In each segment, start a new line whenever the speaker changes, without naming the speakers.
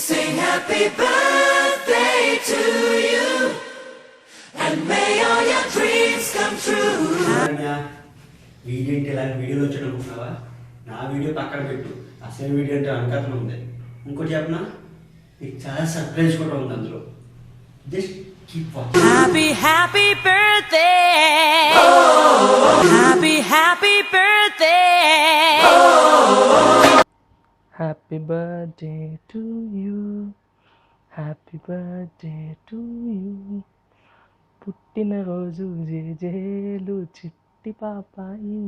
sing happy birthday to you, and may all your dreams come true.
Video అంటే ఇలాంటి వీడియోలు వచ్చి అనుకుంటున్నావా? నా వీడియో పక్కన పెట్టు, అసలు వీడియో అంటే అనుకరణ ఉంది. ఇంకోటి చెప్పనా, నీకు చాలా సర్ప్రైజ్ కూడా ఉంది అందులో. Just keep watching.
Happy happy birthday, happy happy birthday,
Happy birthday to you, happy birthday to you. పుట్టినరోజు జేజేలు చిట్టి పాపాయి,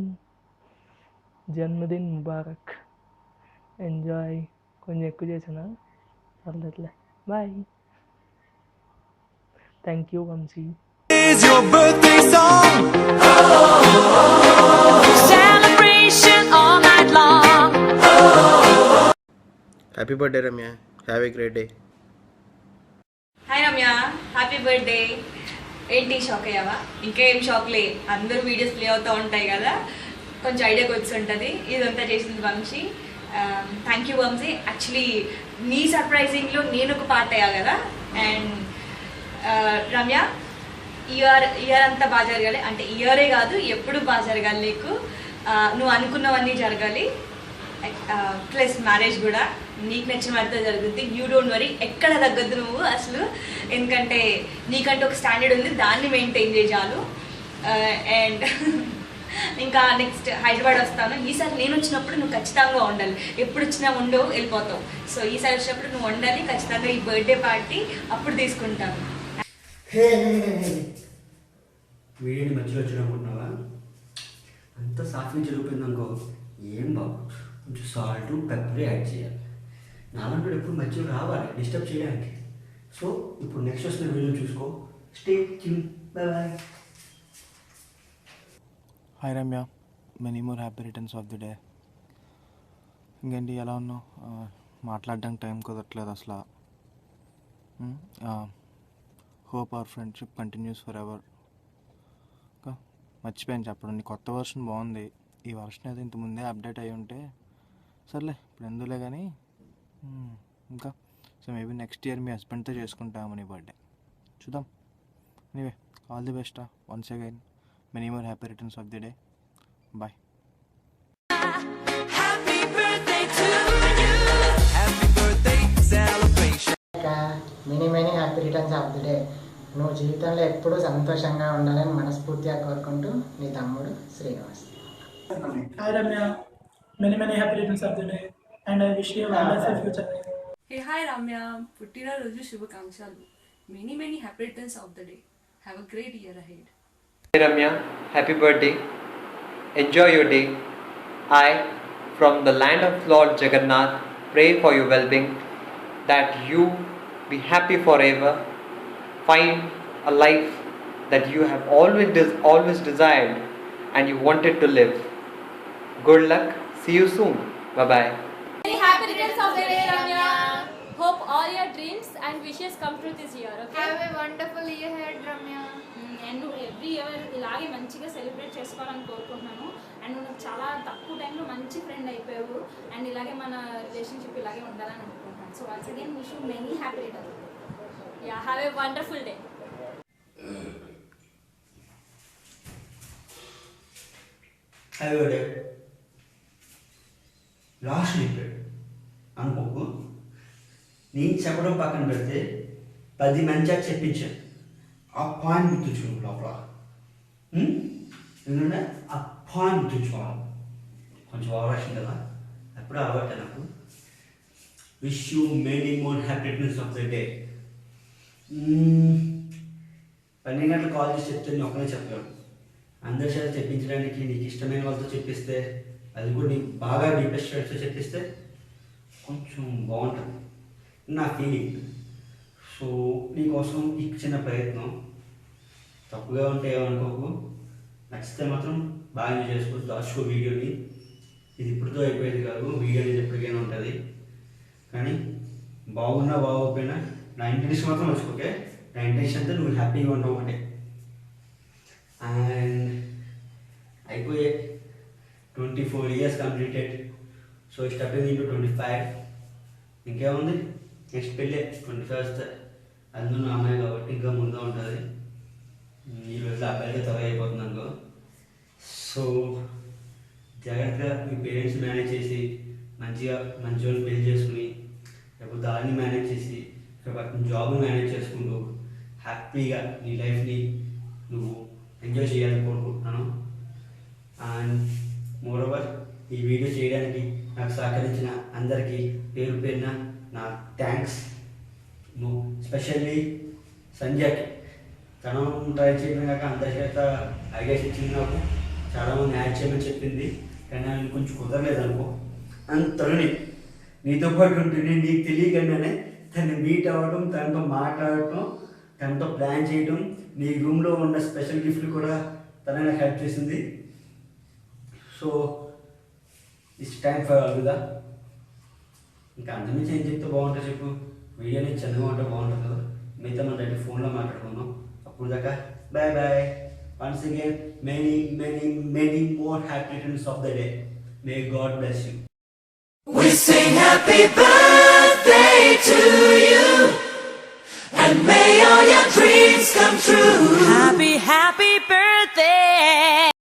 జన్మదిన్ ముబారక్. ఎంజాయ్. కొంచెం ఎక్కువ చేసానా? పర్లేదులే. Bye. Thank you Vamshi.
Is your birthday song?
celebration all night long.
Happy birthday Ramya, have a great day.
Hi Ramya, happy birthday. ఏంటి shock అయ్యావా? ఇంకా ఏం షాక్లే, అందరూ వీడియోస్ ప్లే అవుతూ ఉంటాయి కదా, కొంచెం ఐడియాకి వచ్చి ఉంటుంది. ఇదంతా చేసింది Vamshi. Thank you Vamshi. Actually నీ సర్ప్రైజింగ్లో నేను ఒక పార్ట్ అయ్యా కదా. అండ్ రమ్య, ఇయర్ అంతా బాగా జరగాలి, అంటే ఇయరే కాదు ఎప్పుడు బాగా జరగాలి నీకు. నువ్వు అనుకున్నవన్నీ జరగాలి, ప్లస్ మ్యారేజ్ కూడా నీకు నచ్చిన వాటితో జరుగుద్ది. యూ డోంట్ వరీ, ఎక్కడ తగ్గద్దు నువ్వు అసలు. ఎందుకంటే నీకంటే ఒక స్టాండర్డ్ ఉంది, దాన్ని మెయింటైన్ చేయాలి. అండ్ ఇంకా నెక్స్ట్ హైదరాబాద్ వస్తాను. ఈసారి నేను వచ్చినప్పుడు నువ్వు ఖచ్చితంగా ఉండాలి. ఎప్పుడు వచ్చినా ఉండవు, వెళ్ళిపోతావు. సో ఈసారి వచ్చినప్పుడు నువ్వు ఉండాలి ఖచ్చితంగా. ఈ బర్త్డే పార్టీ అప్పుడు తీసుకుంటాను.
వీడియోని మధ్యలో వచ్చి అనుకుంటున్నావా? అంత సాఫ్ట్గా జరిగిపోయింది అనుకో, ఏం బాబు, కొంచెం సాల్ట్ పెప్పర్ యాడ్ చేయాలి. నాలంటే ఎప్పుడు మధ్యలో రావాలి డిస్టర్బ్ చేయడానికి. సో ఇప్పుడు నెక్స్ట్ వస్తున్న వీడియో చూసుకో. Stay tune. Bye bye.
Hi Ramya, many more happy returns of the day. ఇంకేంటి, ఎలా ఉన్నావు? మాట్లాడడానికి టైం కుదరట్లేదు అసలు. Hope our friendship continues for ever. మర్చిపోయాను చెప్పడం, నీ కొత్త వర్షన్ బాగుంది. ఈ వర్షన్ అయితే ఇంతకుముందే అప్డేట్ అయ్యి ఉంటే సర్లే, ఇప్పుడు ఎందులే కానీ. ఇంకా సో మేబీ నెక్స్ట్ ఇయర్ మీ హస్బెండ్తో చేసుకుంటాము నీ బర్త్డే, చూద్దాం. Anyway, all the best once again. Many more happy returns of the day. Bye.
Happy birthday to you.
Happy birthday celebration.
Many many happy returns of the day. నువ్వు జీవితంలో ఎప్పుడూ సంతోషంగా ఉండాలని మనస్ఫూర్తిగా కోరుకుంటూ నీ తమ్ముడు Srinivas.
Hi Ramya, many happy returns of the day, and I wish you a wonderful future.
Hey, hi Ramya, పుట్టినరోజు శుభాకాంక్షలు. Many happy returns of the day. Have a great year ahead.
Hey Ramya, happy birthday. Enjoy your day. I, from the land of Lord Jagannath, pray for your well-being, that you be happy forever, find a life that you have always desired and you wanted to live. Good luck. See you soon. Bye-bye.
Many happy returns of the day, Ramya. Hope all your dreams and wishes come true this year, okay?
Have a wonderful year ahead, Ramya.
And నువ్వు every year ఇలాగే మంచిగా celebrate చేసుకోవాలని కోరుకుంటున్నాను. And నువ్వు నాకు చాలా తక్కువ టైంలో మంచి ఫ్రెండ్ అయిపోయావు. అండ్ ఇలాగే మన రిలేషన్షిప్ ఇలాగే ఉండాలని అనుకుంటున్నాను. So once again wish you many happy returns. Yeah, have a wonderful day.
Happy birthday. Last చెప్పాడు అనుకోకు. నేను చెప్పడం పక్కన పెడితే 10 మంచిగా చెప్పించాను. ఆ పాయింట్ గుర్తుంచుకోండి లోపల. ఎందుకంటే ఆ పాయింట్ గుర్తుంచుకోవాలి. కొంచెం అవకాశం కదా, ఎప్పుడూ అలవాటే నాకు. Wish you many more happy returns of the day. 12 గంటలు కాల్ చేసి చెప్తే నేను ఒక్కనే చెప్పలేను. అందరి చేత చెప్పించడానికి నీకు ఇష్టమైన వాళ్ళతో చెప్పిస్తే, అది కూడా నీకు బాగా డీపెస్ట్ ఫ్రెండ్స్తో చెప్పిస్తే కొంచెం బాగుంటుంది నా ఫీలింగ్. సో నీకోసం ఈ చిన్న ప్రయత్నం. తప్పుగా ఉంటే ఏమనుకోకు, నచ్చితే మాత్రం బాగా ఎంజాయ్ చేసుకోవచ్చు. దాచుకో వీడియోని. ఇది ఇప్పటితో అయిపోయేది కాదు, వీడియో అనేది ఎప్పటికైనా ఉంటుంది. కానీ బాగున్నా బాగోకపోయినా నా ఇంటెన్షన్ మాత్రం మర్చిపోకే. నా ఇంటెన్షన్ అంతా నువ్వు హ్యాపీగా ఉంటావు అంటే. అండ్ అయిపోయే 24 years completed. So stepping into 25. ఇంకేముంది, నెక్స్ట్ పెళ్ళి 21st, అందులో అమ్మాయి కాబట్టి ఇంకా ముందు ఉంటుంది. ఈ రోజులో అబ్బాయిలకి త్వరగా అయిపోతుంది అనుకో. సో జాగ్రత్తగా మీ పేరెంట్స్ మేనేజ్ చేసి మంచిగా మంచి వాళ్ళు పెళ్లి చేసుకుని లేకపోతే దాన్ని మేనేజ్ చేసి జాబ్ని మేనేజ్ చేసుకుంటూ హ్యాపీగా నీ లైఫ్ని నువ్వు ఎంజాయ్ చేయాలని కోరుకుంటున్నాను. అండ్ మోరోవర్ ఈ వీడియో చేయడానికి నాకు సహకరించిన అందరికీ పేరు పేరున నా థ్యాంక్స్. స్పెషల్లీ సంధ్యకి తను ట్రై చేయడం కాక అందరి చేత ఐడియాస్ ఇచ్చింది. నాకు చాలామంది యాడ్ చేయమని చెప్పింది, కానీ నాకు కొంచెం కుదరలేదు అనుకో. అండ్ తనని నీతో పాటు ఉంటుంది నీకు తెలియకుండానే తను మీట్ అవ్వడం, తనతో మాట్లాడటం, తనతో ప్లాన్ చేయడం, నీ రూమ్లో ఉన్న స్పెషల్ గిఫ్ట్లు కూడా తనే నాకు హెల్ప్ చేసింది. సో ఇట్స్ టైం ఫర్ అల్విదా. ఇంకా అందరినీ ఏం చెప్తే బాగుంటుంది చెప్పు. వీడియోని చదువు అంటే బాగుంటుంది కదా. మిగతా మన దగ్గర ఫోన్లో మాట్లాడుకుందాం. అప్పుడు దాకా bye bye. Once again many many many more happy returns of the day. May God bless you.
We sing happy birthday to you, and may all your dreams come true.
Happy birthday.